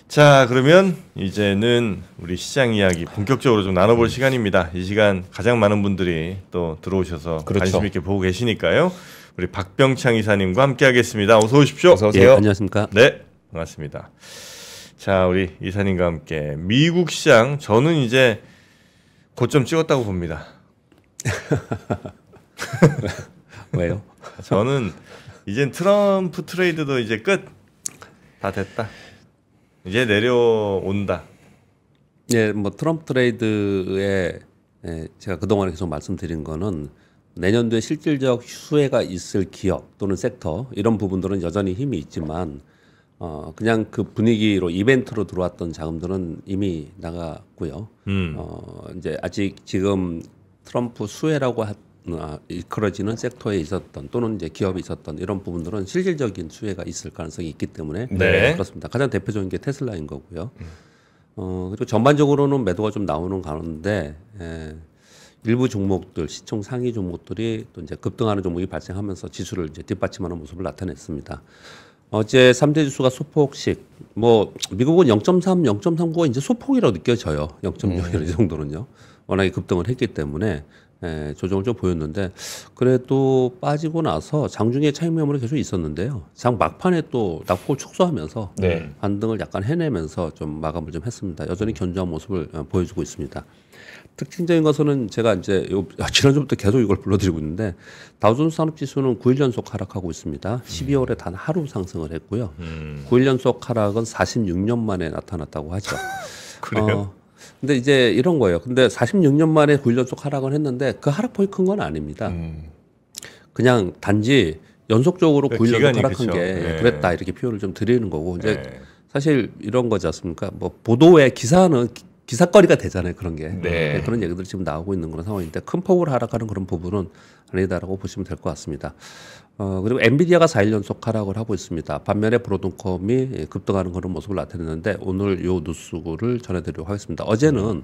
자, 그러면 이제는 우리 시장 이야기 본격적으로 좀 나눠볼 시간입니다. 이 시간 가장 많은 분들이 또 들어오셔서 그렇죠. 관심 있게 보고 계시니까요. 우리 박병창 이사님과 함께하겠습니다. 어서 오십시오. 어서 오세요. 안녕하십니까? 네, 반갑습니다. 자, 우리 이사님과 함께 미국 시장 저는 이제 고점 찍었다고 봅니다. 왜요? 저는 이젠 트럼프 트레이드도 이제 끝. 다 됐다. 이제 내려온다. 예, 뭐 트럼프 트레이드에 제가 그동안에 계속 말씀드린 거는 내년도에 실질적 수혜가 있을 기업 또는 섹터 이런 부분들은 여전히 힘이 있지만 그냥 그 분위기로 이벤트로 들어왔던 자금들은 이미 나갔고요. 이제 아직 지금 트럼프 수혜라고 이끌어지는 섹터에 있었던 또는 이제 기업이 있었던 이런 부분들은 실질적인 수혜가 있을 가능성이 있기 때문에 네. 그렇습니다. 가장 대표적인 게 테슬라인 거고요. 그리고 전반적으로는 매도가 좀 나오는 가운데 일부 종목들 시총 상위 종목들이 또 이제 급등하는 종목이 발생하면서 지수를 이제 뒷받침하는 모습을 나타냈습니다. 어제 3대 지수가 소폭씩 뭐 미국은 0.3, 0.39가 이제 소폭이라고 느껴져요. 0.6 이 정도는요. 워낙에 급등을 했기 때문에 조정을 좀 보였는데 그래도 빠지고 나서 장중에 차익 매물이 계속 있었는데요. 장 막판에 또 낙폭을 축소하면서 네. 반등을 약간 해내면서 좀 마감을 좀 했습니다. 여전히 견조한 모습을 보여주고 있습니다. 특징적인 것은 제가 이제 지난주부터 계속 이걸 불러드리고 있는데 다우존스 산업지수는 9일 연속 하락하고 있습니다. 12월에 단 하루 상승을 했고요. 9일 연속 하락은 46년 만에 나타났다고 하죠. 그래요? 근데 이제 이런 거예요. 근데 46년 만에 9일 연속 하락을 했는데 그 하락폭이 큰 건 아닙니다. 그냥 단지 연속적으로 9일 연속 하락한 그쵸. 게 네. 그랬다 이렇게 표현을 좀 드리는 거고 이제 네. 사실 이런 거지 않습니까? 뭐 보도에 기사는 기사거리가 되잖아요. 그런 게. 네. 그런 얘기들이 지금 나오고 있는 그런 상황인데 큰 폭으로 하락하는 그런 부분은 아니다라고 보시면 될 것 같습니다. 그리고 엔비디아가 4일 연속 하락을 하고 있습니다. 반면에 브로드컴이 급등하는 그런 모습을 나타냈는데 오늘 요 뉴스를 전해드리도록 하겠습니다. 어제는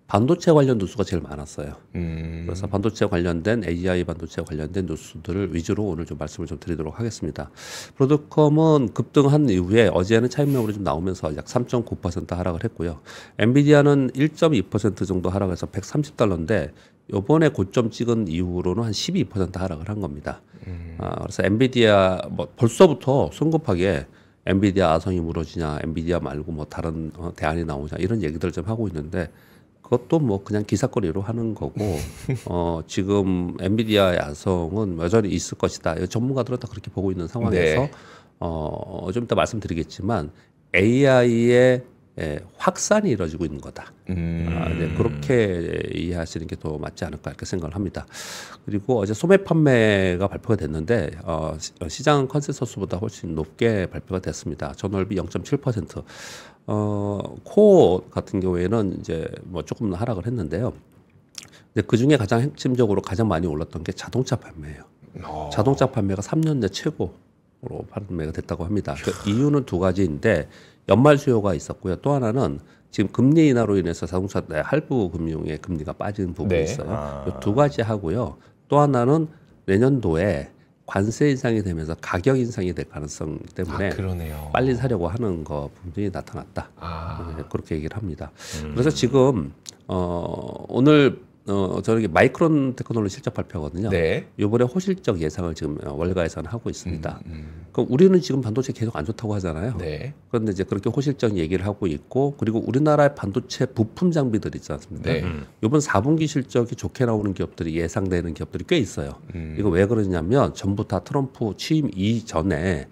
반도체 관련 뉴스가 제일 많았어요. 그래서 반도체 관련된 AI 반도체 관련된 뉴스들을 위주로 오늘 좀 말씀을 좀 드리도록 하겠습니다. 브로드컴은 급등한 이후에 어제는 차익 매물이 좀 나오면서 약 3.9% 하락을 했고요. 엔비디아는 1.2% 정도 하락해서 130달러인데 요번에 고점 찍은 이후로는 한 12% 하락을 한 겁니다. 그래서 엔비디아 뭐 벌써부터 성급하게 엔비디아 아성이 무너지냐, 엔비디아 말고 뭐 다른 대안이 나오냐 이런 얘기들을 좀 하고 있는데 그것도 뭐 그냥 기사거리로 하는 거고 지금 엔비디아의 아성은 여전히 있을 것이다. 전문가들은 다 그렇게 보고 있는 상황에서 네. 좀 이따 말씀드리겠지만 AI의 확산이 이루어지고 있는 거다. 네, 그렇게 이해하시는 게 더 맞지 않을까 이렇게 생각을 합니다. 그리고 어제 소매 판매가 발표가 됐는데 시장 컨센서스보다 훨씬 높게 발표가 됐습니다. 전월비 0.7%. 코어 같은 경우에는 이제 뭐 조금 하락을 했는데요. 근데 그 중에 가장 핵심적으로 가장 많이 올랐던 게 자동차 판매예요. 자동차 판매가 3년 내 최고로 판매가 됐다고 합니다. 그 이유는 두 가지인데 연말 수요가 있었고요. 또 하나는 지금 금리 인하로 인해서 자동차 내 할부 금융의 금리가 빠지는 부분이 네. 있어요. 이두 가지 하고요. 또 하나는 내년도에 관세 인상이 되면서 가격 인상이 될 가능성 때문에 그러네요. 빨리 사려고 하는 거 부분이 나타났다. 네, 그렇게 얘기를 합니다. 그래서 지금 오늘 저렇게 마이크론 테크놀로지 실적 발표거든요. 네. 이번에 호실적 예상을 지금 월가에서는 하고 있습니다. 그럼 우리는 지금 반도체 계속 안 좋다고 하잖아요. 네. 그런데 이제 그렇게 호실적 얘기를 하고 있고 그리고 우리나라의 반도체 부품 장비들 있지 않습니까? 네. 이번 4분기 실적이 좋게 나오는 기업들이 예상되는 기업들이 꽤 있어요. 이거 왜 그러냐면 전부 다 트럼프 취임 이전에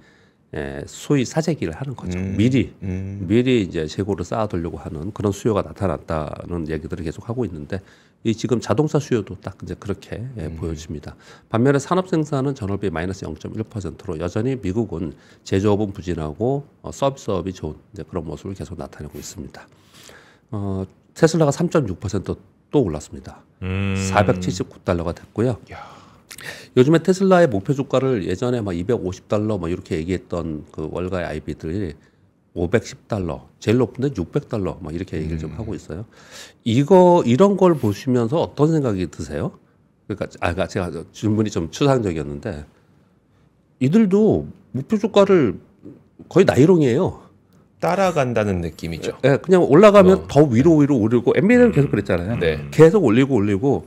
소위 사재기를 하는 거죠. 미리 이제 재고를 쌓아두려고 하는 그런 수요가 나타났다는 얘기들을 계속 하고 있는데 이 지금 자동차 수요도 딱 이제 그렇게 보여집니다. 반면에 산업 생산은 전월비 마이너스 0.1%로 여전히 미국은 제조업은 부진하고 서비스업이 좋은 이제 그런 모습을 계속 나타내고 있습니다. 테슬라가 3.6%또 올랐습니다. 479달러가 됐고요. 요즘에 테슬라의 목표 주가를 예전에 막 250달러 뭐 이렇게 얘기했던 그 월가의 IB들이 510달러, 제일 높은데 600달러 막 이렇게 얘기를 좀 하고 있어요. 이런 걸 보시면서 어떤 생각이 드세요? 그러니까 제가 질문이 좀 추상적이었는데 이들도 목표 주가를 거의 나이롱이에요. 따라간다는 느낌이죠. 예, 그냥 올라가면 더 위로 오르고 엔비디아는 계속 그랬잖아요. 네. 계속 올리고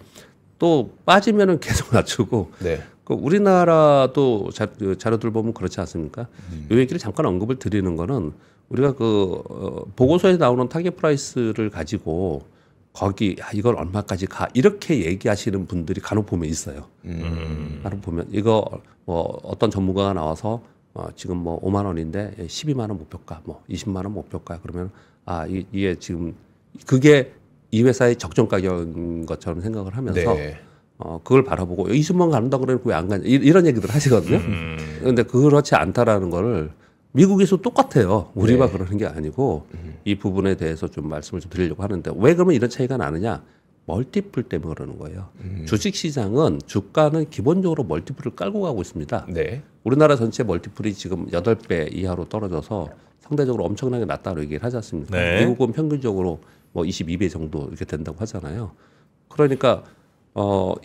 또 빠지면은 계속 낮추고. 네. 그 우리나라도 자료들 보면 그렇지 않습니까? 이 얘기를 잠깐 언급을 드리는 거는 우리가 보고서에 나오는 타겟 프라이스를 가지고 거기 이걸 얼마까지 가 이렇게 얘기하시는 분들이 간혹 보면 있어요. 간혹 보면 이거 뭐 어떤 전문가가 나와서 지금 뭐 5만 원인데 12만 원 목표가 뭐 20만 원 목표가 그러면 이게 지금 그게 이 회사의 적정 가격인 것처럼 생각을 하면서 네. 그걸 바라보고 20만 간다 그러면 왜 안 가냐 이런 얘기들 하시거든요. 그런데 그렇지 않다라는 거를 미국에서 똑같아요. 우리가 네. 그러는 게 아니고 이 부분에 대해서 좀 말씀을 좀 드리려고 하는데 왜 그러면 이런 차이가 나느냐? 멀티플 때문에 그러는 거예요. 주식 시장은 주가는 기본적으로 멀티플을 깔고 가고 있습니다. 네. 우리나라 전체 멀티플이 지금 8배 이하로 떨어져서 상대적으로 엄청나게 낮다고 얘기를 하지 않습니까? 네. 미국은 평균적으로 뭐 22배 정도 이렇게 된다고 하잖아요. 그러니까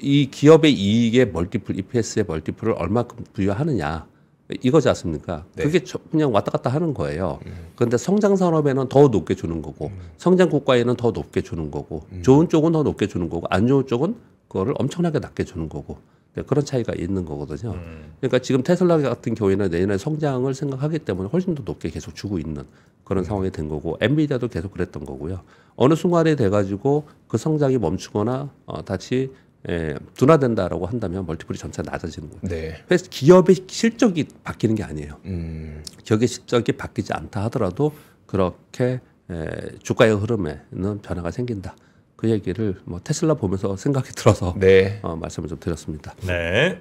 이 기업의 이익의 멀티플, EPS의 멀티플을 얼마큼 부여하느냐 이거지 않습니까? 네. 그게 그냥 왔다 갔다 하는 거예요. 그런데 성장 산업에는 더 높게 주는 거고 성장 국가에는 더 높게 주는 거고 좋은 쪽은 더 높게 주는 거고 안 좋은 쪽은 그거를 엄청나게 낮게 주는 거고 네, 그런 차이가 있는 거거든요. 그러니까 지금 테슬라 같은 경우에는 내년에 성장을 생각하기 때문에 훨씬 더 높게 계속 주고 있는 그런 상황이 된 거고 엔비디아도 계속 그랬던 거고요. 어느 순간에 돼가지고 그 성장이 멈추거나 다시 둔화된다라고 한다면 멀티플이 전체 낮아지는 거예요. 네. 그래서 기업의 실적이 바뀌는 게 아니에요. 기업의 실적이 바뀌지 않다 하더라도 그렇게 주가의 흐름에는 변화가 생긴다. 그 얘기를 뭐 테슬라 보면서 생각이 들어서 네. 말씀을 좀 드렸습니다. 네.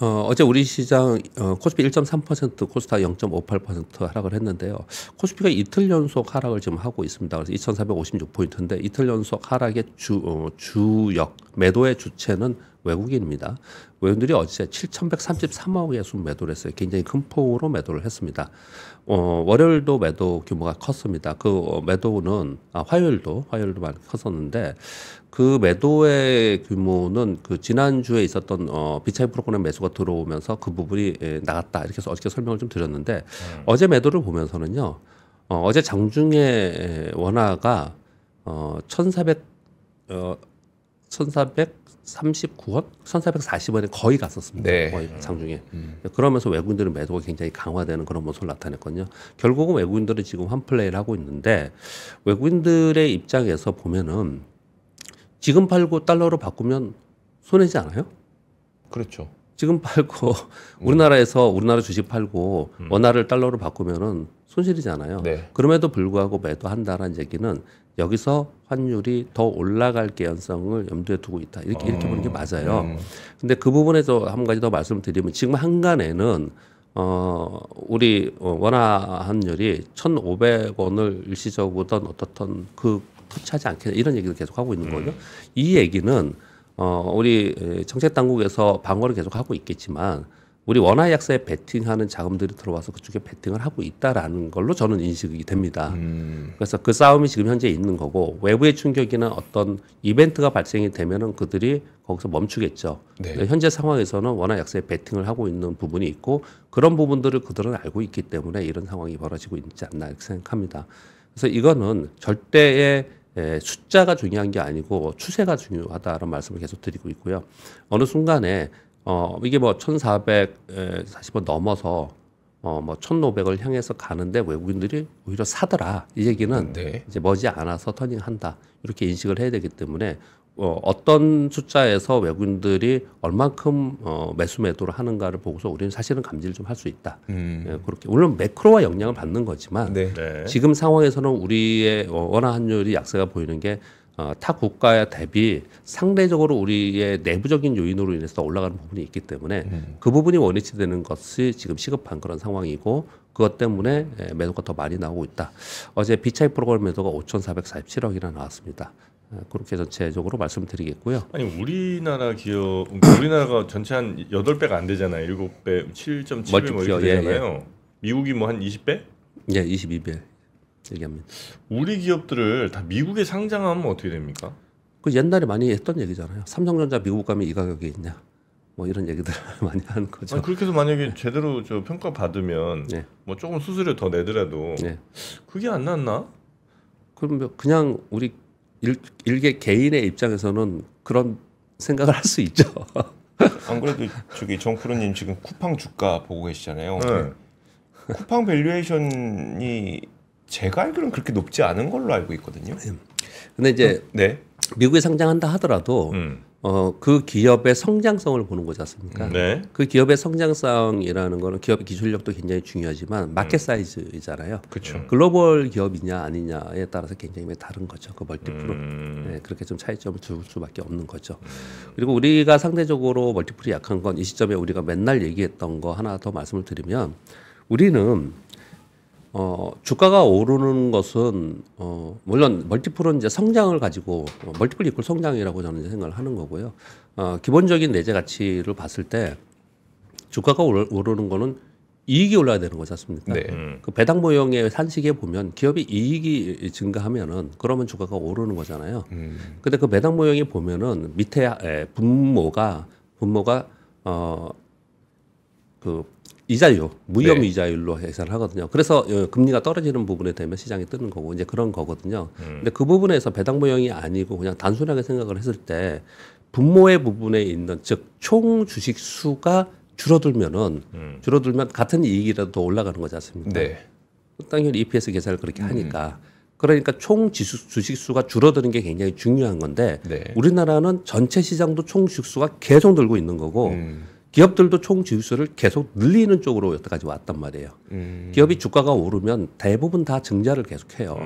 어제 우리 시장 코스피 1.3%, 코스닥 0.58% 하락을 했는데요. 코스피가 이틀 연속 하락을 지금 하고 있습니다. 그래서 2,456포인트인데 이틀 연속 하락의 주역 매도의 주체는 외국인입니다. 외국인들이 어제 7,133억의 순 매도를 했어요. 굉장히 큰 폭으로 매도를 했습니다. 월요일도 매도 규모가 컸습니다. 그 매도는 화요일도 많이 컸었는데 그 매도의 규모는 그 지난주에 있었던 비차이 프로그램 매수가 들어오면서 그 부분이 나갔다 이렇게 해서 어저께 설명을 좀 드렸는데 어제 매도를 보면서는요. 어제 장중에 원화가 1,439원, 1,440원에 거의 갔었습니다. 네. 거의 장중에. 그러면서 외국인들의 매도가 굉장히 강화되는 그런 모습을 나타냈거든요. 결국은 외국인들은 지금 환플레이를 하고 있는데 외국인들의 입장에서 보면은 지금 팔고 달러로 바꾸면 손해지 않아요? 그렇죠. 지금 팔고 우리나라에서 우리나라 주식 팔고 원화를 달러로 바꾸면은 손실이잖아요. 네. 그럼에도 불구하고 매도한다라는 얘기는 여기서 환율이 더 올라갈 개연성을 염두에 두고 있다. 이렇게 보는 게 맞아요. 근데 그 부분에서 한 가지 더 말씀을 드리면 지금 한간에는 우리 원화 환율이 1,500원을 일시적으로든 어떻든 터치하지 않겠냐 이런 얘기를 계속 하고 있는 거죠. 이 얘기는 우리 정책 당국에서 방어를 계속 하고 있겠지만 우리 원화 약세에 베팅하는 자금들이 들어와서 그쪽에 베팅을 하고 있다라는 걸로 저는 인식이 됩니다. 그래서 그 싸움이 지금 현재 있는 거고 외부의 충격이나 어떤 이벤트가 발생이 되면은 그들이 거기서 멈추겠죠. 네. 현재 상황에서는 원화 약세에 베팅을 하고 있는 부분이 있고 그런 부분들을 그들은 알고 있기 때문에 이런 상황이 벌어지고 있지 않나 이렇게 생각합니다. 그래서 이거는 절대의 숫자가 중요한 게 아니고 추세가 중요하다는 말씀을 계속 드리고 있고요. 어느 순간에 이게 뭐 1,440원 넘어서 뭐 1,500을 향해서 가는데 외국인들이 오히려 사더라. 이 얘기는 네. 이제 머지않아서 터닝한다. 이렇게 인식을 해야 되기 때문에 어떤 숫자에서 외국인들이 얼만큼 매수 매도를 하는가를 보고서 우리는 사실은 감지를 좀 할 수 있다. 그렇게 물론 매크로와 영향을 받는 거지만 네. 네. 지금 상황에서는 우리의 원화 환율이 약세가 보이는 게 타 국가에 대비 상대적으로 우리의 내부적인 요인으로 인해서 올라가는 부분이 있기 때문에 그 부분이 원위치 되는 것이 지금 시급한 그런 상황이고 그것 때문에 매도가 더 많이 나오고 있다. 어제 비차이 프로그램 매도가 5,447억이나 나왔습니다. 그렇게 전체적으로 말씀드리겠고요. 아니 우리나라 기업 그러니까 우리나라가 전체 한 8배가 안 되잖아요. 7배, 7.7배 뭐 이렇게 되잖아요. 미국이 뭐 한 20배? 예, 22배 얘기합니다. 우리 기업들을 다 미국에 상장하면 어떻게 됩니까? 그 옛날에 많이 했던 얘기잖아요. 삼성전자 미국 가면 이 가격이 있냐. 뭐 이런 얘기들을 많이 하는 거죠. 아니, 그렇게 해서 만약에 제대로 저 평가 받으면 네. 뭐 조금 수수료 더 내더라도 네. 그게 안 낫나? 그럼 그냥 우리 일개 개인의 입장에서는 그런 생각을 할 수 있죠. 안 그래도 저기 정프로님 지금 쿠팡 주가 보고 계시잖아요. 네. 쿠팡 밸류에이션이 제가 알기로는 그렇게 높지 않은 걸로 알고 있거든요. 근데 이제 네. 미국에 상장한다 하더라도 그 기업의 성장성을 보는 거지 않습니까? 네. 그 기업의 성장성이라는 거는 기업의 기술력도 굉장히 중요하지만 마켓 사이즈이잖아요. 그렇죠. 글로벌 기업이냐 아니냐에 따라서 굉장히 다른 거죠. 그 멀티플은 네, 그렇게 좀 차이점을 줄 수밖에 없는 거죠. 그리고 우리가 상대적으로 멀티플이 약한 건 이 시점에 우리가 맨날 얘기했던 거 하나 더 말씀을 드리면 우리는 주가가 오르는 것은 물론 멀티플은 이제 성장을 가지고 멀티플 이퀄 성장이라고 저는 생각을 하는 거고요. 기본적인 내재 가치를 봤을 때 주가가 오르는 거는 이익이 올라야 되는 거지 않습니까? 네. 그 배당 모형의 산식에 보면 기업이 이익이 증가하면은 그러면 주가가 오르는 거잖아요. 근데 그 배당 모형에 보면은 밑에 분모가 그 이자율, 무이험 네. 이자율로 계산을 하거든요. 그래서 금리가 떨어지는 부분에 되면 시장이 뜨는 거고 이제 그런 거거든요. 근데 그 부분에서 배당 모형이 아니고 그냥 단순하게 생각을 했을 때 분모의 부분에 있는 즉 총 주식 수가 줄어들면 같은 이익이라도 더 올라가는 거지 않습니까? 네. 당연히 EPS 계산을 그렇게 하니까. 그러니까 총 주식 수가 줄어드는 게 굉장히 중요한 건데 네. 우리나라는 전체 시장도 총 주식 수가 계속 늘고 있는 거고 기업들도 총 주식수를 계속 늘리는 쪽으로 여태까지 왔단 말이에요. 기업이 주가가 오르면 대부분 다 증자를 계속해요.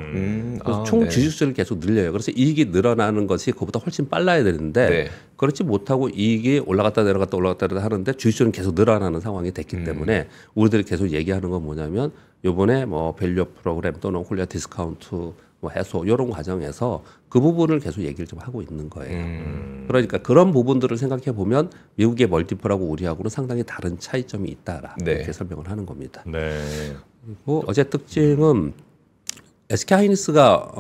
그래서 총 네. 주식수를 계속 늘려요. 그래서 이익이 늘어나는 것이 그보다 훨씬 빨라야 되는데 네. 그렇지 못하고 이익이 올라갔다 내려갔다 하는데 주식수는 계속 늘어나는 상황이 됐기 때문에 우리들이 계속 얘기하는 건 뭐냐면 요번에 뭐 밸류 프로그램 또는 홀리아 디스카운트 뭐 해소 이런 과정에서 그 부분을 계속 얘기를 좀 하고 있는 거예요. 그러니까 그런 부분들을 생각해 보면 미국의 멀티플하고 우리하고는 상당히 다른 차이점이 있다라 네. 이렇게 설명을 하는 겁니다. 네. 그리고 어제 특징은 SK하이닉스가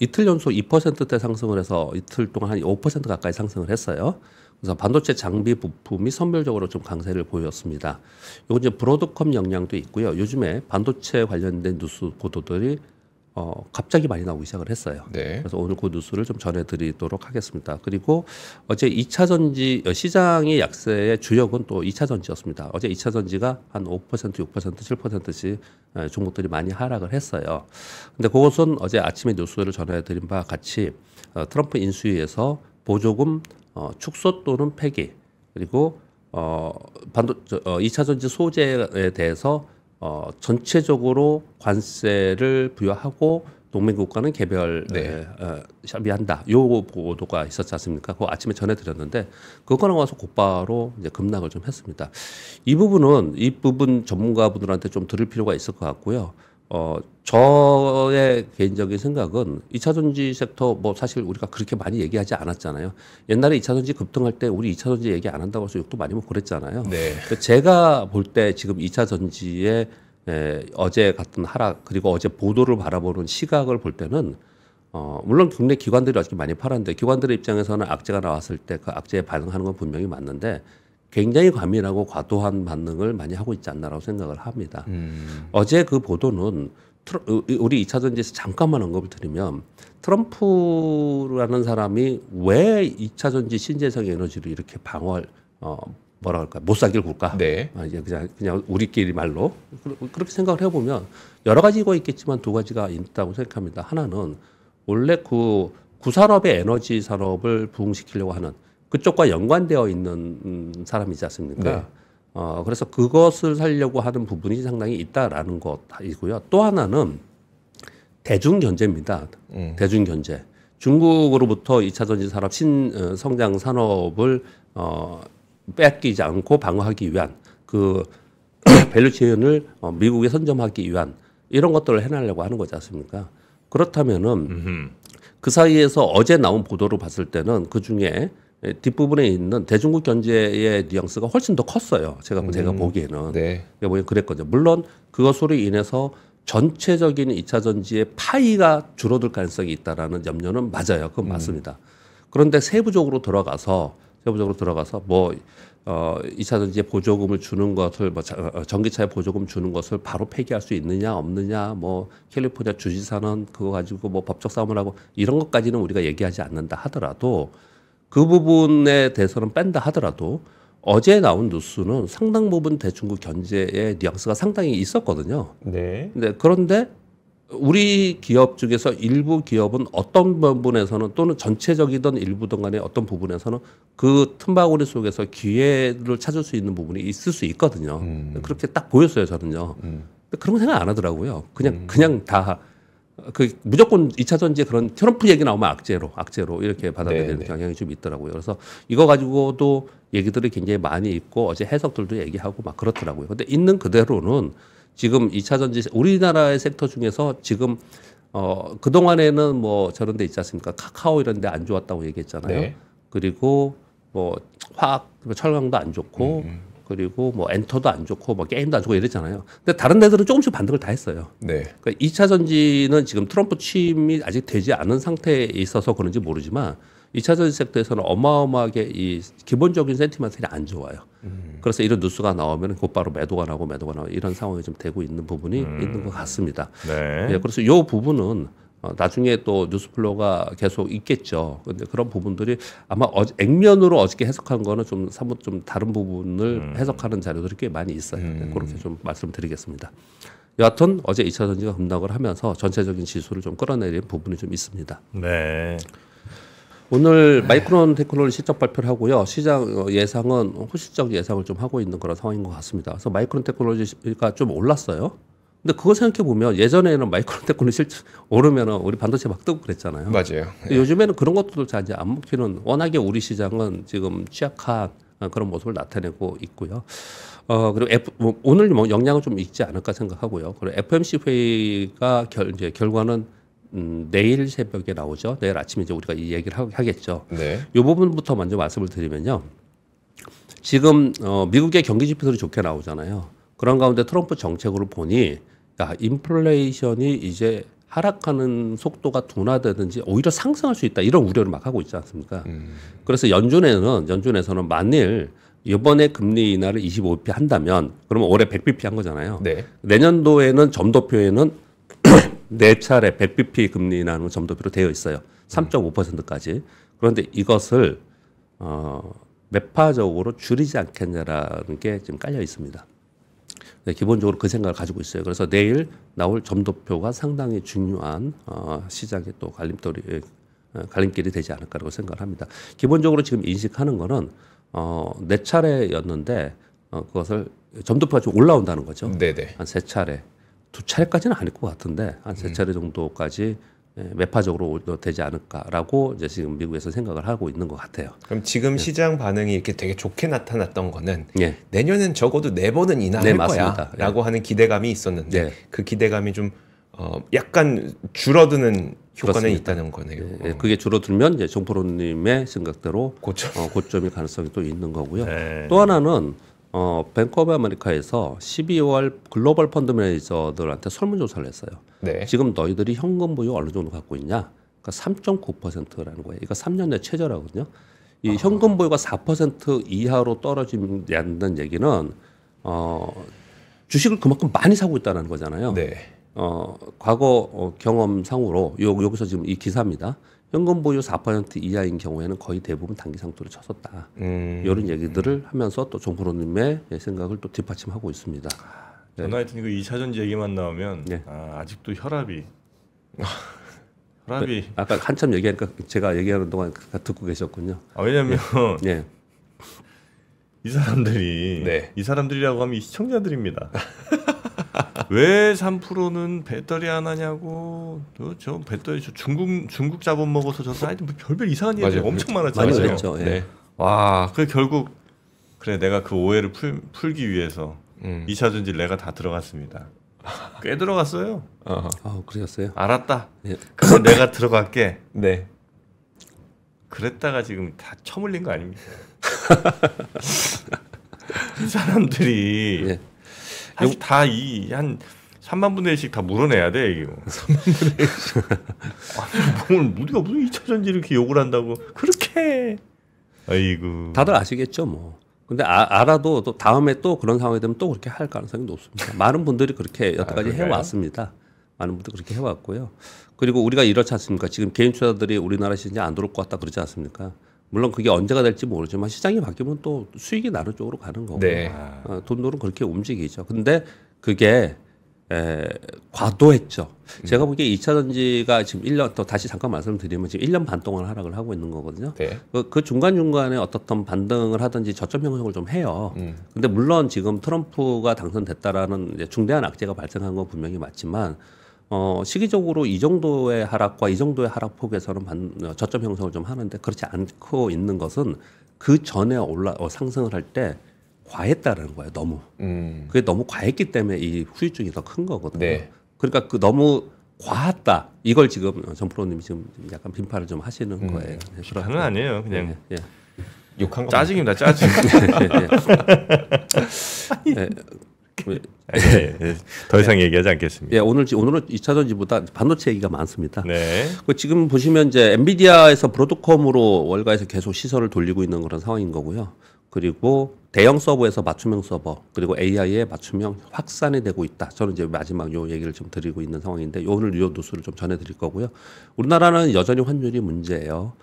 이틀 연속 2%대 상승을 해서 이틀 동안 한 5% 가까이 상승을 했어요. 그래서 반도체 장비 부품이 선별적으로 좀 강세를 보였습니다. 이건 이제 브로드컴 영향도 있고요. 요즘에 반도체 관련된 뉴스 보도들이 갑자기 많이 나오기 시작을 했어요. 네. 그래서 오늘 그 뉴스를 좀 전해드리도록 하겠습니다. 그리고 어제 2차 전지 시장의 약세의 주역은 또 2차 전지였습니다. 어제 2차 전지가 한 5%, 6%, 7%씩 종목들이 많이 하락을 했어요. 근데 그것은 어제 아침에 뉴스를 전해드린 바와 같이 트럼프 인수위에서 보조금 축소 또는 폐기 그리고 2차 전지 소재에 대해서 전체적으로 관세를 부여하고 동맹국가는 개별 네. 협의한다. 요 보도가 있었지 않습니까? 그거 아침에 전해드렸는데 그거 나와서 곧바로 이제 급락을 좀 했습니다. 이 부분 전문가분들한테 좀 들을 필요가 있을 것 같고요. 저의 개인적인 생각은 2차 전지 섹터 뭐 사실 우리가 그렇게 많이 얘기하지 않았잖아요. 옛날에 2차 전지 급등할 때 우리 2차 전지 얘기 안 한다고 해서 욕도 많이 먹고 그랬잖아요. 네. 제가 볼 때 지금 2차 전지의 어제 같은 하락 그리고 어제 보도를 바라보는 시각을 볼 때는 물론 국내 기관들이 어저께 많이 팔았는데 기관들의 입장에서는 악재가 나왔을 때 그 악재에 반응하는 건 분명히 맞는데 굉장히 과민하고 과도한 반응을 많이 하고 있지 않나라고 생각을 합니다. 어제 그 보도는 우리 2차 전지에서 잠깐만 언급을 드리면 트럼프라는 사람이 왜 2차 전지 신재생 에너지를 이렇게 방어할 뭐라 할까 못 살길 굴까? 네. 이제 그냥 우리끼리 말로 그렇게 생각을 해보면 여러 가지가 있겠지만 두 가지가 있다고 생각합니다. 하나는 원래 그 구산업의 에너지 산업을 부흥시키려고 하는 그쪽과 연관되어 있는 사람이지 않습니까? 네. 그래서 그것을 살려고 하는 부분이 상당히 있다라는 것이고요. 또 하나는 대중경제입니다. 대중경제. 중국으로부터 2차 전지 산업 성장 산업을 뺏기지 않고 방어하기 위한 그 밸류체인을 미국에 선점하기 위한 이런 것들을 해내려고 하는 거지 않습니까? 그렇다면은 그 사이에서 어제 나온 보도를 봤을 때는 그 중에 뒷부분에 있는 대중국 경제의 뉘앙스가 훨씬 더 컸어요. 제가 보기에는. 네. 그랬거든요. 물론 그것으로 인해서 전체적인 2차 전지의 파이가 줄어들 가능성이 있다라는 염려는 맞아요. 그건 맞습니다. 그런데 세부적으로 들어가서 뭐 2차 전지에 보조금을 주는 것을 전기차에 보조금 주는 것을 바로 폐기할 수 있느냐 없느냐 뭐 캘리포니아 주지사는 그거 가지고 뭐 법적 싸움을 하고 이런 것까지는 우리가 얘기하지 않는다 하더라도 그 부분에 대해서는 뺀다 하더라도 어제 나온 뉴스는 상당 부분 대중국 견제의 뉘앙스가 상당히 있었거든요. 네. 그런데 우리 기업 중에서 일부 기업은 어떤 부분에서는 또는 전체적이든 일부든 간에 어떤 부분에서는 그 틈바구니 속에서 기회를 찾을 수 있는 부분이 있을 수 있거든요. 그렇게 딱 보였어요, 저는요. 근데 그런 거 생각 안 하더라고요. 그냥 다 그 무조건 2차 전지에 그런 트럼프 얘기 나오면 악재로 이렇게 받아들이는 경향이 좀 있더라고요. 그래서 이거 가지고도 얘기들이 굉장히 많이 있고 어제 해석들도 얘기하고 막 그렇더라고요. 근데 있는 그대로는 지금 2차 전지 우리나라의 섹터 중에서 지금 그동안에는 뭐 저런 데 있지 않습니까? 카카오 이런 데 안 좋았다고 얘기했잖아요. 네. 그리고 뭐 화학, 철강도 안 좋고 그리고 뭐 엔터도 안 좋고 뭐 게임도 안 좋고 이랬잖아요. 근데 다른 데들은 조금씩 반등을 다 했어요. 네. 그러니까 2차 전지는 지금 트럼프 취임이 아직 되지 않은 상태에 있어서 그런지 모르지만 2차 전지 섹터에서는 어마어마하게 이 기본적인 센티멘트가 안 좋아요. 그래서 이런 뉴스가 나오면 곧바로 매도가 나고 이런 상황이 좀 되고 있는 부분이 있는 것 같습니다. 네. 예, 그래서 이 부분은 나중에 또 뉴스플로우가 계속 있겠죠. 근데 그런 부분들이 아마 액면으로 어저께 해석한 거는 좀 사뭇 좀 다른 부분을 해석하는 자료들이 꽤 많이 있어요. 네, 그렇게 좀 말씀드리겠습니다. 여하튼 어제 2차 전지가 급락을 하면서 전체적인 지수를 좀 끌어내린 부분이 좀 있습니다. 네. 오늘 마이크론 테크놀로지 실적 발표를 하고요. 시장 예상은 호시적 예상을 좀 하고 있는 그런 상황인 것 같습니다. 그래서 마이크론 테크놀로지가 좀 올랐어요. 근데 그거 생각해 보면 예전에는 마이크론 테크놀로지 실적 오르면은 우리 반도체 막 뜨고 그랬잖아요. 맞아요. 근데 요즘에는 그런 것들도 잘 이제 안 먹히는 워낙에 우리 시장은 지금 취약한 그런 모습을 나타내고 있고요. 그리고 오늘 뭐 영향은 좀 있지 않을까 생각하고요. 그리고 FOMC 회의가 이제 결과는 내일 새벽에 나오죠. 내일 아침에 이제 우리가 이 얘기를 하겠죠. 네. 이 부분부터 먼저 말씀을 드리면요. 지금 미국의 경기 지표들이 좋게 나오잖아요. 그런 가운데 트럼프 정책으로 보니 인플레이션이 이제 하락하는 속도가 둔화되든지 오히려 상승할 수 있다 이런 우려를 막 하고 있지 않습니까? 그래서 연준에서는 만일 이번에 금리 인하를 25bp 한다면 그러면 올해 100bp 한 거잖아요. 네. 내년도에는 점도표에는 네 차례 100bp 금리 인하는 점도표로 되어 있어요. 3.5%까지. 그런데 이것을 매파적으로 줄이지 않겠냐라는 게 지금 깔려 있습니다. 네, 기본적으로 그 생각을 가지고 있어요. 그래서 내일 나올 점도표가 상당히 중요한 시장의 또 갈림길이 되지 않을까라고 생각을 합니다. 기본적으로 지금 인식하는 거는 네 차례였는데 그것을 점도표가 좀 올라온다는 거죠. 네네. 한 세 차례. 두 차례까지는 아닐 것 같은데 한 세 차례 정도까지 매파적으로 되지 않을까라고 이제 지금 미국에서 생각을 하고 있는 것 같아요. 그럼 지금 시장 반응이 이렇게 되게 좋게 나타났던 거는 예. 내년엔 적어도 4번은 인하할 네, 거야 맞습니다. 라고 하는 기대감이 있었는데 네. 그 기대감이 좀 약간 줄어드는 효과는 그렇습니다. 있다는 거네요. 예, 그게 줄어들면 이제 정프로님의 생각대로 고점. 고점일 가능성이 또 있는 거고요. 네. 또 하나는 뱅크 오브 아메리카에서 12월 글로벌 펀드 매니저들한테 설문조사를 했어요. 네. 지금 너희들이 현금 보유 어느 정도 갖고 있냐? 그러니까 3.9%라는 거예요. 이거 3년 내 최저라거든요. 이 현금 보유가 4% 이하로 떨어진다는 얘기는 주식을 그만큼 많이 사고 있다는 거잖아요. 네. 과거 경험상으로 여기서 지금 이 기사입니다. 현금 보유 4% 이하인 경우에는 거의 대부분 단기 상투를 쳤었다. 이런 얘기들을 하면서 또 정프로님의 생각을 또 뒷받침하고 있습니다. 저는 하여튼 이거 2차 전지 얘기만 나오면 네. 아직도 혈압이 아까 한참 얘기하니까 제가 얘기하는 동안 듣고 계셨군요. 왜냐면 예. 이 사람들이 네. 이 사람들이라고 하면 이 시청자들입니다. 왜 3%는 배터리 안 하냐고 저 배터리 저 중국 자본 먹어서 저 사이트 뭐 별별 이상한 얘기가 엄청 많았잖아요. 많이 그랬죠. 예. 네. 와, 그 결국 그래 내가 그 오해를 풀기 위해서 2차 전지를 내가 다 들어갔습니다. 꽤 들어갔어요. 그러셨어요? 알았다. 예. 그럼 내가 들어갈게. 네. 그랬다가 지금 다 처물린 거 아닙니까? 이 사람들이 예. 사실 다한 3만 분의 1씩 다 물어내야 돼 이거. 3만 분의 1씩. 뭘 우리가 무슨 2차 전지 이렇게 욕을 한다고 그렇게. 아이고. 다들 아시겠죠, 뭐. 근데 알아도 또 다음에 또 그런 상황이 되면 또 그렇게 할 가능성이 높습니다. 많은 분들이 그렇게 여태까지 해왔습니다. 많은 분들이 그렇게 해왔고요. 그리고 우리가 이렇지 않습니까? 지금 개인 투자들이 우리나라 시장에 안 들어올 것 같다 그러지 않습니까? 물론 그게 언제가 될지 모르지만 시장이 바뀌면 또 수익이 나는 쪽으로 가는 거고 네. 돈들은 그렇게 움직이죠. 근데 그게 과도했죠. 제가 보기에 2차 전지가 지금 1년 또 다시 잠깐 말씀드리면 지금 1년 반 동안 하락을 하고 있는 거거든요. 네. 그 중간중간에 어떻든 반등을 하든지 저점 형성을 좀 해요. 근데 물론 지금 트럼프가 당선됐다라는 이제 중대한 악재가 발생한 건 분명히 맞지만 시기적으로 이 정도의 하락과 이 정도의 하락폭에서는 저점 형성을 좀 하는데 그렇지 않고 있는 것은 그 전에 상승을 할 때 과했다라는 거예요. 너무. 그게 너무 과했기 때문에 이 후유증이 더 큰 거거든요. 네. 그러니까 그 너무 과했다. 이걸 지금 전 프로님이 지금 약간 빈파를 좀 하시는 거예요. 비판은 아니에요. 그냥 예. 욕한 거 짜증입니다. 짜증. 더 이상 얘기하지 않겠습니다. 예, 오늘은 2차 전지보다 반도체 얘기가 많습니다. 네. 지금 보시면 이제 엔비디아에서 브로드컴으로 월가에서 계속 시설을 돌리고 있는 그런 상황인 거고요. 그리고 대형 서버에서 맞춤형 서버, 그리고 AI의 맞춤형 확산이 되고 있다. 저는 이제 마지막 요 얘기를 좀 드리고 있는 상황인데 오늘 요 뉴스를 좀 전해드릴 거고요. 우리나라는 여전히 환율이 문제예요.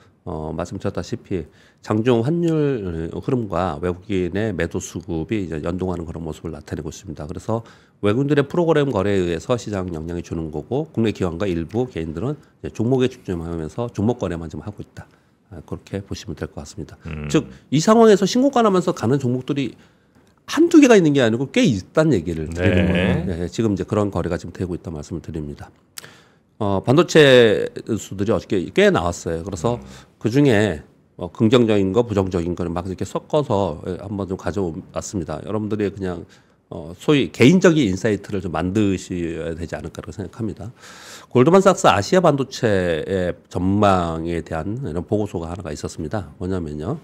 말씀드렸다시피 장중 환율 흐름과 외국인의 매도 수급이 이제 연동하는 그런 모습을 나타내고 있습니다. 그래서 외국인들의 프로그램 거래에 의해서 시장 영향이 주는 거고 국내 기관과 일부 개인들은 이제 종목에 집중하면서 종목 거래만 좀 하고 있다. 그렇게 보시면 될 것 같습니다. 즉 이 상황에서 신고가 나면서 가는 종목들이 한두 개가 있는 게 아니고 꽤 있다는 얘기를 드리는 거예요. 네, 지금 이제 그런 거래가 지금 되고 있다 말씀을 드립니다. 반도체 수들이 어저께 꽤 나왔어요. 그래서 그 중에 긍정적인 거, 부정적인 거를 막 이렇게 섞어서 한번 좀 가져왔습니다. 여러분들이 그냥 소위 개인적인 인사이트를 좀 만드셔야 되지 않을까 생각합니다. 골드만삭스 아시아 반도체의 전망에 대한 이런 보고서가 하나가 있었습니다. 뭐냐면요.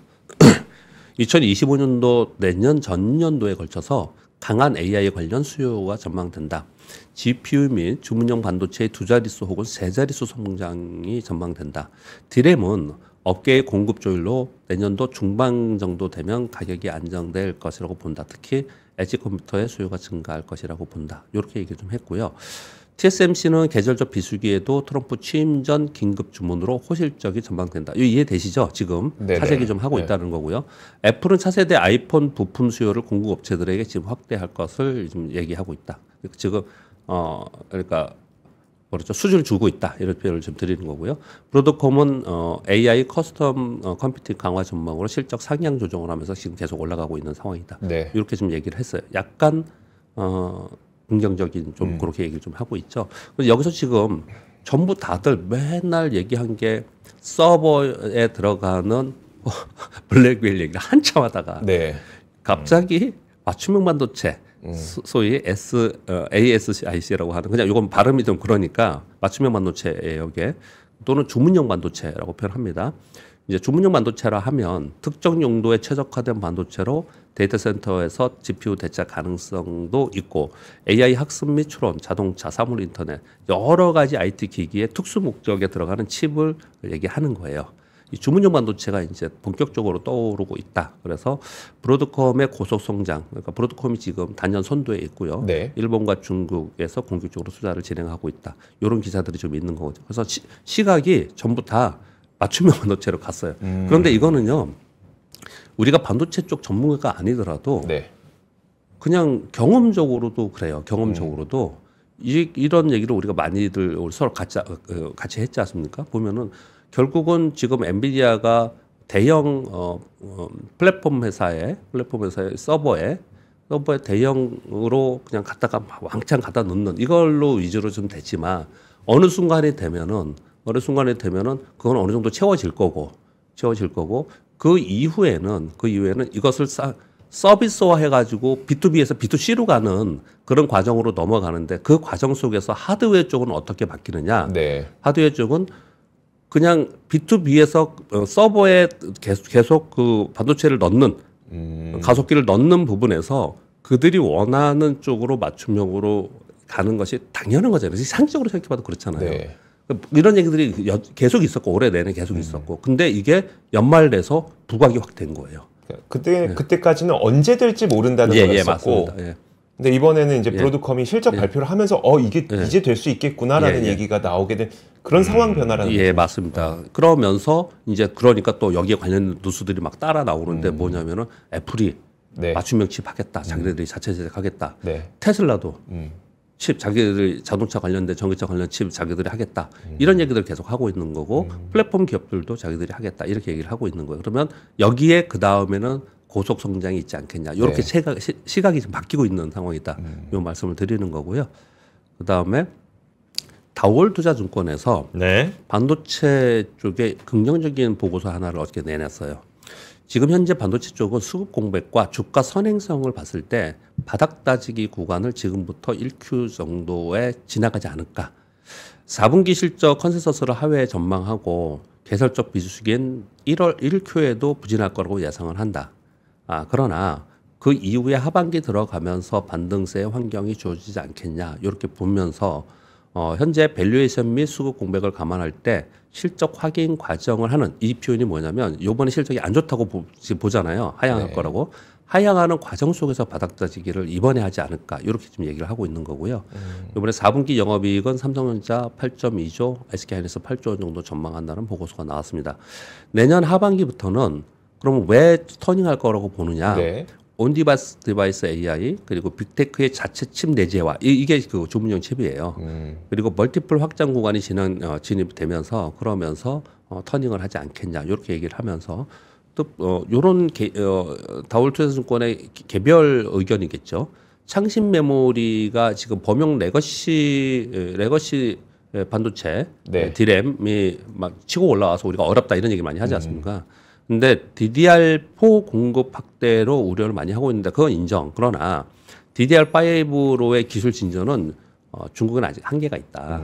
2025년도 내년 전년도에 걸쳐서 강한 AI 관련 수요가 전망된다. GPU 및 주문형 반도체의 두 자릿수 혹은 세 자릿수 성장이 전망된다. 디램은 업계의 공급 조율로 내년도 중반 정도 되면 가격이 안정될 것이라고 본다. 특히 엣지 컴퓨터의 수요가 증가할 것이라고 본다. 이렇게 얘기를 좀 했고요. TSMC는 계절적 비수기에도 트럼프 취임 전 긴급 주문으로 호실적이 전망된다. 이해되시죠? 지금 네네. 차세기 좀 하고 있다는 거고요. 애플은 차세대 아이폰 부품 수요를 공급 업체들에게 지금 확대할 것을 지금 얘기하고 있다. 지금 그러니까 그렇죠. 수주를 주고 있다. 이런 표현을 좀 드리는 거고요. 브로드컴은 AI 커스텀 컴퓨팅 강화 전망으로 실적 상향 조정을 하면서 지금 계속 올라가고 있는 상황이다. 네. 이렇게 좀 얘기를 했어요. 약간 긍정적인 좀 그렇게 얘기를 좀 하고 있죠. 그래서 여기서 지금 전부 다들 맨날 얘기한 게 서버에 들어가는 블랙웰 얘기를 한참 하다가 네. 갑자기 맞춤형 반도체 소위 ASIC라고 하는 그냥 이건 발음이 좀 그러니까 맞춤형 반도체예요, 이게. 또는 주문형 반도체라고 표현합니다. 이제 주문형 반도체라 하면 특정 용도에 최적화된 반도체로 데이터 센터에서 GPU 대체 가능성도 있고 AI 학습 및 추론, 자동차, 사물 인터넷 여러 가지 IT 기기의 특수 목적에 들어가는 칩을 얘기하는 거예요. 이 주문형 반도체가 이제 본격적으로 떠오르고 있다. 그래서 브로드컴의 고속 성장, 그러니까 브로드컴이 지금 단연 선두에 있고요. 네. 일본과 중국에서 공격적으로 투자를 진행하고 있다. 이런 기사들이 좀 있는 거죠. 그래서 시각이 전부 다 맞춤형 반도체로 갔어요. 그런데 이거는요, 우리가 반도체 쪽 전문가가 아니더라도 네. 그냥 경험적으로도 그래요. 경험적으로도 이런 얘기를 우리가 많이들 서로 같이 했지 않습니까? 보면은 결국은 지금 엔비디아가 대형 플랫폼 회사의 서버에 대형으로 그냥 갖다가 왕창 갖다 놓는 이걸로 위주로 좀 됐지만 어느 순간이 되면은 그건 어느 정도 채워질 거고 그 이후에는 이것을 서비스화 해가지고 B2B에서 B2C로 가는 그런 과정으로 넘어가는데 그 과정 속에서 하드웨어 쪽은 어떻게 바뀌느냐? 네. 하드웨어 쪽은 그냥 B2B에서 서버에 계속 그 반도체를 넣는 가속기를 넣는 부분에서 그들이 원하는 쪽으로 맞춤형으로 가는 것이 당연한 거잖아요. 상식적으로 생각해봐도 그렇잖아요. 네. 이런 얘기들이 계속 있었고 올해 내내 계속 있었고 근데 이게 연말 돼서 부각이 확 된 거예요. 그때까지는 언제 될지 모른다는 거였었고. 맞습니다. 예. 근데 이번에는 이제 브로드컴이 실적 발표를 하면서 이게 이제 될 수 있겠구나라는 얘기가 나오게 된 그런 상황 변화라는 거죠. 맞습니다. 그러면서 이제 그러니까 또 여기에 관련 뉴스들이 막 따라 나오는데 뭐냐면은 애플이 맞춤형 칩 하겠다. 자기들이 자체 제작하겠다. 테슬라도 칩 자기들이 자동차 관련된 전기차 관련 칩 자기들이 하겠다. 이런 얘기들 계속 하고 있는 거고 플랫폼 기업들도 자기들이 하겠다. 이렇게 얘기를 하고 있는 거예요. 그러면 여기에 그 다음에는 고속 성장이 있지 않겠냐. 이렇게 시각이 좀 바뀌고 있는 상황이다. 이 말씀을 드리는 거고요. 그 다음에 다올투자증권에서 반도체 쪽에 긍정적인 보고서 하나를 어저께 내놨어요. 지금 현재 반도체 쪽은 수급 공백과 주가 선행성을 봤을 때 바닥 다지기 구간을 지금부터 1Q 정도에 지나가지 않을까. 4분기 실적 컨센서스를 하회에 전망하고 개설적 비수기인 1월 1Q에도 부진할 거라고 예상을 한다. 그러나 그 이후에 하반기 들어가면서 반등세의 환경이 주어지지 않겠냐 이렇게 보면서 현재 밸류에이션 및 수급 공백을 감안할 때 실적 확인 과정을 하는 이 표현이 뭐냐면 요번에 실적이 안 좋다고 지금 보잖아요. 하향할 거라고. 하향하는 과정 속에서 바닥 다지기를 이번에 하지 않을까 이렇게 좀 얘기를 하고 있는 거고요. 이번에 4분기 영업이익은 삼성전자 8.2조, SK하이닉스 8조 원 정도 전망한다는 보고서가 나왔습니다. 내년 하반기부터는 그럼 왜 터닝할 거라고 보느냐? 온디바이스 AI 그리고 빅테크의 자체 칩 내재화 이게 그 주문형 칩이에요. 그리고 멀티플 확장 구간이 진입되면서 그러면서 터닝을 하지 않겠냐 이렇게 얘기를 하면서 또 요런 다올투자증권의 개별 의견이겠죠. 창신 메모리가 지금 범용 레거시 반도체 디램이 막 치고 올라와서 우리가 어렵다 이런 얘기 많이 하지 않습니까? 근데 DDR4 공급 확대로 우려를 많이 하고 있는데 그건 인정. 그러나 DDR5로의 기술 진전은 중국은 아직 한계가 있다.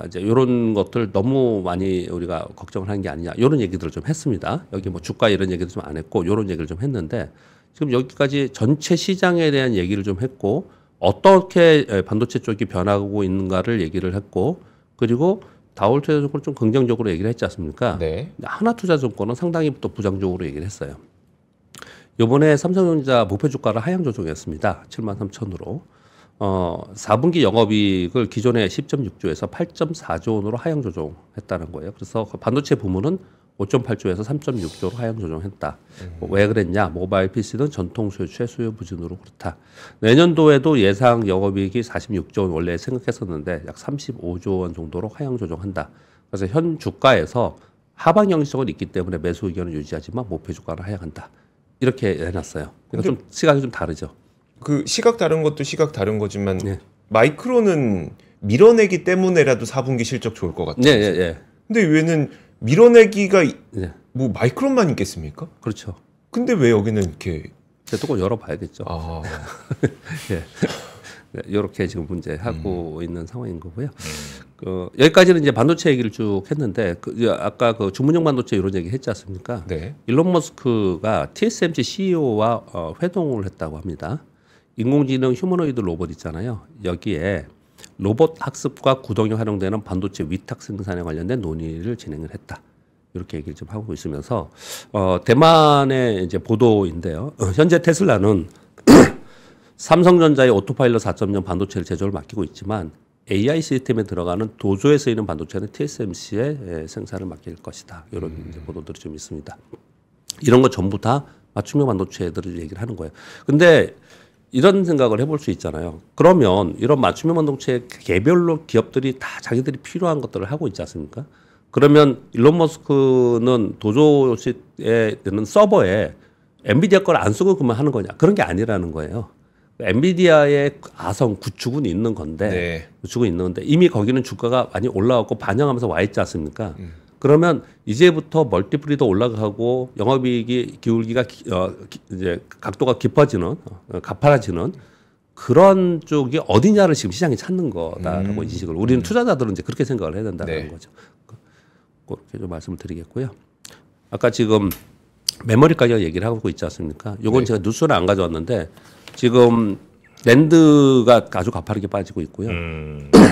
이제 이런 것들 너무 많이 우리가 걱정을 하는 게 아니냐. 이런 얘기들을 좀 했습니다. 여기 뭐 주가 이런 얘기도 좀 안 했고 이런 얘기를 좀 했는데 지금 여기까지 전체 시장에 대한 얘기를 좀 했고 어떻게 반도체 쪽이 변하고 있는가를 얘기를 했고 그리고 다올투자증권은 좀 긍정적으로 얘기를 했지 않습니까? 하나투자증권은 상당히 또 부정적으로 얘기를 했어요. 이번에 삼성전자 목표 주가를 하향 조정했습니다. 73,000으로. 4분기 영업이익을 기존의 10.6조에서 8.4조 원으로 하향 조정했다는 거예요. 그래서 반도체 부문은 5.8조에서 3.6조로 하향 조정했다. 왜 그랬냐? 모바일 PC는 전통 수요처의 수요 부진으로 그렇다. 내년도에도 예상 영업이익이 46조 원 원래 생각했었는데 약 35조 원 정도로 하향 조정한다. 그래서 현 주가에서 하방 형식은 있기 때문에 매수 의견을 유지하지만 목표 주가를 하향한다. 이렇게 해놨어요. 그러니까 좀 시각이 좀 다르죠. 그 시각 다른 것도 시각 다른 거지만 마이크론은 밀어내기 때문에라도 4분기 실적 좋을 것 같아요. 근데 얘는 밀어내기가 뭐 마이크론만 있겠습니까? 그렇죠. 근데 왜 여기는 이렇게 조금 열어봐야겠죠. 이렇게 지금 문제하고 있는 상황인 거고요. 여기까지는 이제 반도체 얘기를 쭉 했는데 아까 그 주문형 반도체 이런 얘기 했지 않습니까? 일론 머스크가 TSMC CEO와 회동을 했다고 합니다. 인공지능 휴머노이드 로봇 있잖아요. 여기에 로봇 학습과 구동에 활용되는 반도체 위탁 생산에 관련된 논의를 진행을 했다. 이렇게 얘기를 좀 하고 있으면서 대만의 이제 보도인데요. 현재 테슬라는 삼성전자의 오토파일럿 4.0 반도체를 제조를 맡기고 있지만 AI 시스템에 들어가는 도조에 쓰이는 반도체는 TSMC의 생산을 맡길 것이다. 이런 이제 보도들이 좀 있습니다. 이런 거 전부 다 맞춤형 반도체들을 얘기를 하는 거예요. 근데 이런 생각을 해볼 수 있잖아요. 그러면 이런 맞춤형 반도체 개별로 기업들이 다 자기들이 필요한 것들을 하고 있지 않습니까? 그러면 일론 머스크는 도조에 되는 서버에 엔비디아 걸 안 쓰고 그만 하는 거냐? 그런 게 아니라는 거예요. 엔비디아의 아성 구축은 있는 건데 구축은 있는 건데 이미 거기는 주가가 많이 올라왔고 반영하면서 와 있지 않습니까? 그러면 이제부터 멀티플이 더 올라가고 영업이익이 기울기가 이제 각도가 깊어지는 가파라지는 그런 쪽이 어디냐를 지금 시장이 찾는 거다라고 인식을 우리는 투자자들은 이제 그렇게 생각을 해야 된다는 거죠. 그렇게 좀 말씀을 드리겠고요. 아까 지금 메모리 가격 얘기를 하고 있지 않습니까? 요건 제가 뉴스는 안 가져왔는데 지금 랜드가 아주 가파르게 빠지고 있고요.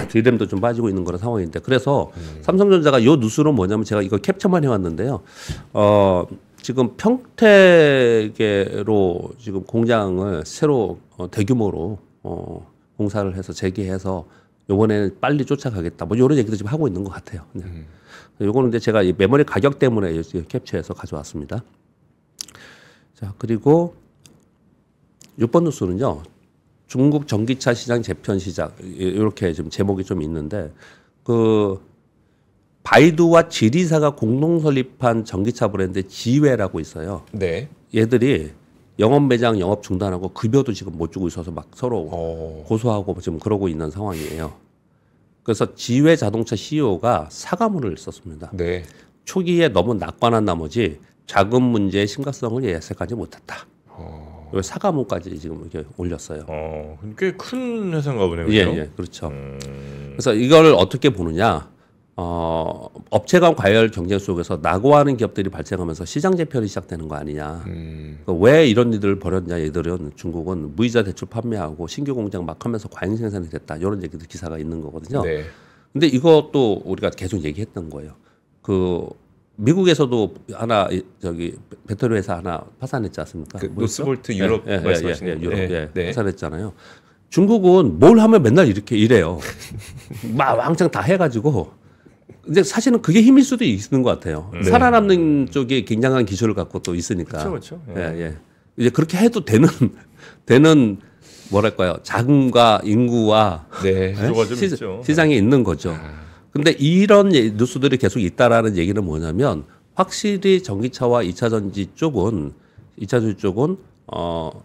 드램도 좀 빠지고 있는 그런 상황인데 그래서 삼성전자가 요 뉴스는 뭐냐면 제가 이거 캡처만 해왔는데요. 지금 평택으로 지금 공장을 새로 대규모로 공사를 해서 재개해서 요번에는 빨리 쫓아가겠다. 뭐 이런 얘기도 지금 하고 있는 것 같아요. 요거는 근데 제가 이 메모리 가격 때문에 캡처해서 가져왔습니다. 자, 그리고 6번 뉴스는요. 중국 전기차 시장 재편 시작 이렇게 좀 제목이 좀 있는데 그 바이두와 지리사가 공동 설립한 전기차 브랜드 지웨라고 있어요. 네. 얘들이 영업 매장 영업 중단하고 급여도 지금 못 주고 있어서 막 서로 고소하고 지금 그러고 있는 상황이에요. 그래서 지웨 자동차 CEO가 사과문을 썼습니다. 네. 초기에 너무 낙관한 나머지 자금 문제의 심각성을 예측하지 못했다. 사과문까지 지금 이렇게 올렸어요. 꽤 큰 회사인가 보네요. 예, 예, 그렇죠. 그래서 이걸 어떻게 보느냐? 업체 간 과열 경쟁 속에서 낙오하는 기업들이 발생하면서 시장 재편이 시작되는 거 아니냐. 그러니까 왜 이런 일들을 벌였냐. 얘들은 중국은 무이자 대출 판매하고 신규 공장 막 하면서 과잉 생산이 됐다. 이런 얘기도 기사가 있는 거거든요. 네. 근데 이것도 우리가 계속 얘기했던 거예요. 그 미국에서도 하나 저기 배터리 회사 하나 파산했지 않습니까? 그 노스볼트 유럽 말씀하시는 유럽 네. 파산했잖아요. 중국은 뭘 하면 맨날 이렇게 이래요. 막 왕창 다 해가지고. 근데 사실은 그게 힘일 수도 있는 것 같아요. 네. 살아남는 쪽에 굉장한 기술을 갖고 또 있으니까. 그렇죠. 예. 이제 그렇게 해도 되는 뭐랄까요? 자금과 인구와 시장이 있는 거죠. 근데 이런 뉴스들이 계속 있다라는 얘기는 뭐냐면 확실히 전기차와 2차 전지 쪽은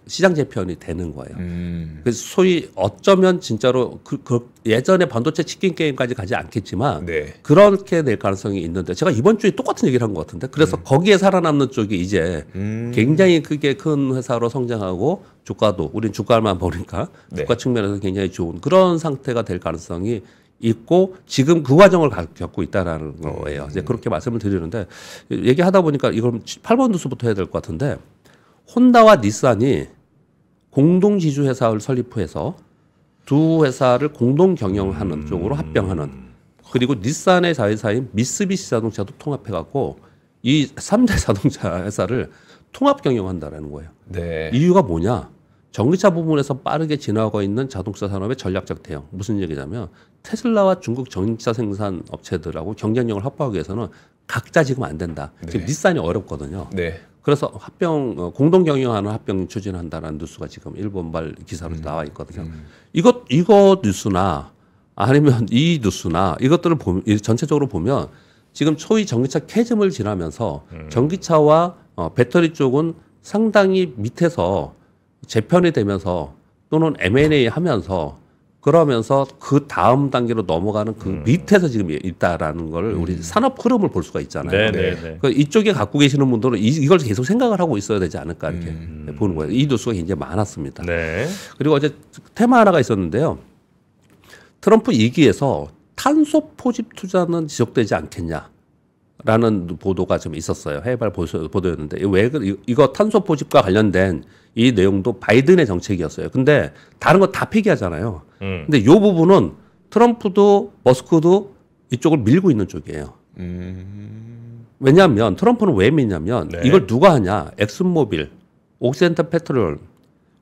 시장 재편이 되는 거예요. 그래서 소위 어쩌면 진짜로 예전에 반도체 치킨 게임까지 가지 않겠지만 그렇게 될 가능성이 있는데 제가 이번 주에 똑같은 얘기를 한 것 같은데 그래서 거기에 살아남는 쪽이 이제 굉장히 크게 큰 회사로 성장하고 주가도 우린 주가만 보니까 주가 측면에서 굉장히 좋은 그런 상태가 될 가능성이 있고 지금 그 과정을 겪고 있다라는 거예요. 이제 그렇게 말씀을 드리는데 얘기하다 보니까 이걸 8번 뉴스부터 해야 될 것 같은데 혼다와 닛산이 공동 지주 회사를 설립해서 두 회사를 공동 경영하는 쪽으로 합병하는 그리고 닛산의 자회사인 미쓰비시 자동차도 통합해 갖고 이 3대 자동차 회사를 통합 경영한다라는 거예요. 네. 이유가 뭐냐? 전기차 부분에서 빠르게 진화하고 있는 자동차 산업의 전략적 대응. 무슨 얘기냐면 테슬라와 중국 전기차 생산 업체들하고 경쟁력을 확보하기 위해서는 각자 지금 안 된다. 지금 닛산이 어렵거든요. 네. 그래서 공동 경영하는 합병 추진한다라는 뉴스가 지금 일본발 기사로 나와 있거든요. 이거 뉴스나 아니면 이 뉴스나 이것들을 보면 전체적으로 보면 지금 소위 전기차 캐즘을 지나면서 전기차와 배터리 쪽은 상당히 밑에서 재편이 되면서 또는 M&A 하면서 그러면서 그 다음 단계로 넘어가는 그 밑에서 지금 있다라는 걸 우리 산업 흐름을 볼 수가 있잖아요. 그러니까 이쪽에 갖고 계시는 분들은 이걸 계속 생각을 하고 있어야 되지 않을까 이렇게 보는 거예요. 이 뉴스가 굉장히 많았습니다. 그리고 어제 테마 하나가 있었는데요. 트럼프 2기에서 탄소 포집 투자는 지속되지 않겠냐라는 보도가 좀 있었어요. 해외발 보도였는데 왜 이거 탄소 포집과 관련된 이 내용도 바이든의 정책이었어요. 근데 다른 거 다 폐기하잖아요. 근데 이 부분은 트럼프도 머스크도 이쪽을 밀고 있는 쪽이에요. 왜냐하면 트럼프는 왜 믿냐면 이걸 누가 하냐? 엑슨모빌, 옥시덴탈 페트롤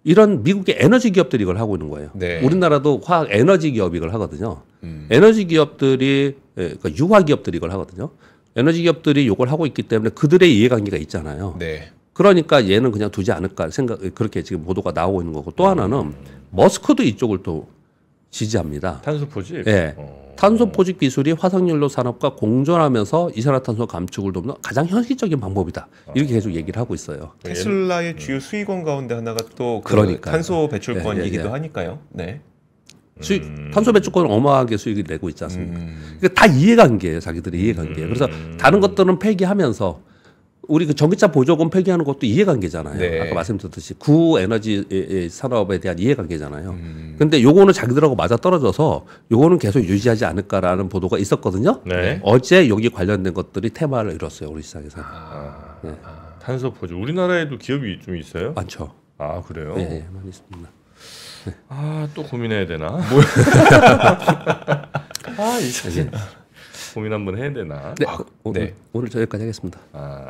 이런 미국의 에너지 기업들이 이걸 하고 있는 거예요. 우리나라도 화학 에너지 기업이 이걸 하거든요. 에너지 기업들이 그러니까 유화 기업들이 이걸 하거든요. 에너지 기업들이 이걸 하고 있기 때문에 그들의 이해관계가 있잖아요. 그러니까 얘는 그냥 두지 않을까 그렇게 지금 보도가 나오고 있는 거고 또 하나는 머스크도 이쪽을 또 지지합니다. 탄소 포집. 탄소 포집 기술이 화석연료 산업과 공존하면서 이산화탄소 감축을 돕는 가장 현실적인 방법이다. 이렇게 계속 얘기를 하고 있어요. 테슬라의 주요 수익원 가운데 하나가 또 탄소 배출권이기도 하니까요. 탄소 배출권은 어마하게 수익을 내고 있지 않습니까? 그러니까 다 이해관계예요. 자기들이 이해관계예요. 그래서 다른 것들은 폐기하면서 우리 그 전기차 보조금 폐기하는 것도 이해관계잖아요. 아까 말씀드렸듯이 구에너지 산업에 대한 이해관계잖아요. 근데 요거는 자기들하고 맞아 떨어져서 요거는 계속 유지하지 않을까라는 보도가 있었거든요. 어제 여기 관련된 것들이 테마를 이뤘어요. 우리 시장에서. 탄소 포집. 우리나라에도 기업이 좀 있어요? 많죠. 아 그래요? 네, 많이 있습니다. 또 고민해야 되나? 고민 한번 해야 되나? 네, 오늘 저기까지 하겠습니다.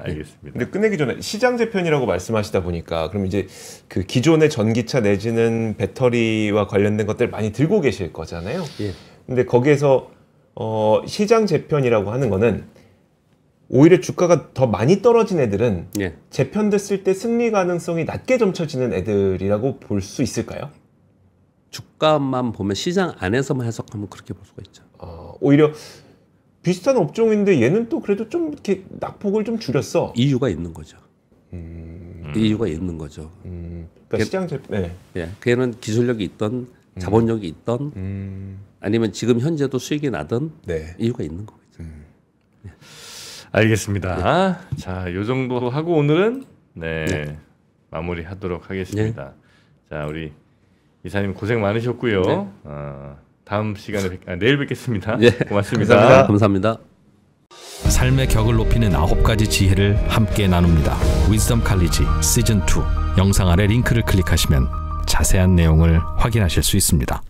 알겠습니다. 근데 끝내기 전에 시장 재편이라고 말씀하시다 보니까 그럼 이제 그 기존의 전기차 내지는 배터리와 관련된 것들 많이 들고 계실 거잖아요. 예. 근데 거기에서 시장 재편이라고 하는 거는 오히려 주가가 더 많이 떨어진 애들은 예. 재편됐을 때 승리 가능성이 낮게 점쳐지는 애들이라고 볼 수 있을까요? 주가만 보면 시장 안에서만 해석하면 그렇게 볼 수가 있죠. 오히려 비슷한 업종인데 얘는 또 그래도 좀 이렇게 낙폭을 좀 줄였어. 이유가 있는 거죠. 이유가 있는 거죠. 그러니까 시장 재편, 예, 걔는 기술력이 있던 자본력이 있던 아니면 지금 현재도 수익이 나던 이유가 있는 거죠. 알겠습니다. 자, 요 정도 하고 오늘은 마무리하도록 하겠습니다. 자, 우리 이사님 고생 많으셨고요. 다음 시간에 내일 뵙겠습니다. 고맙습니다. 감사합니다. 삶의 격을 높이는 9가지 지혜를 함께 나눕니다. 위즈덤 칼리지 시즌 2 영상 아래 링크를 클릭하시면 자세한 내용을 확인하실 수 있습니다.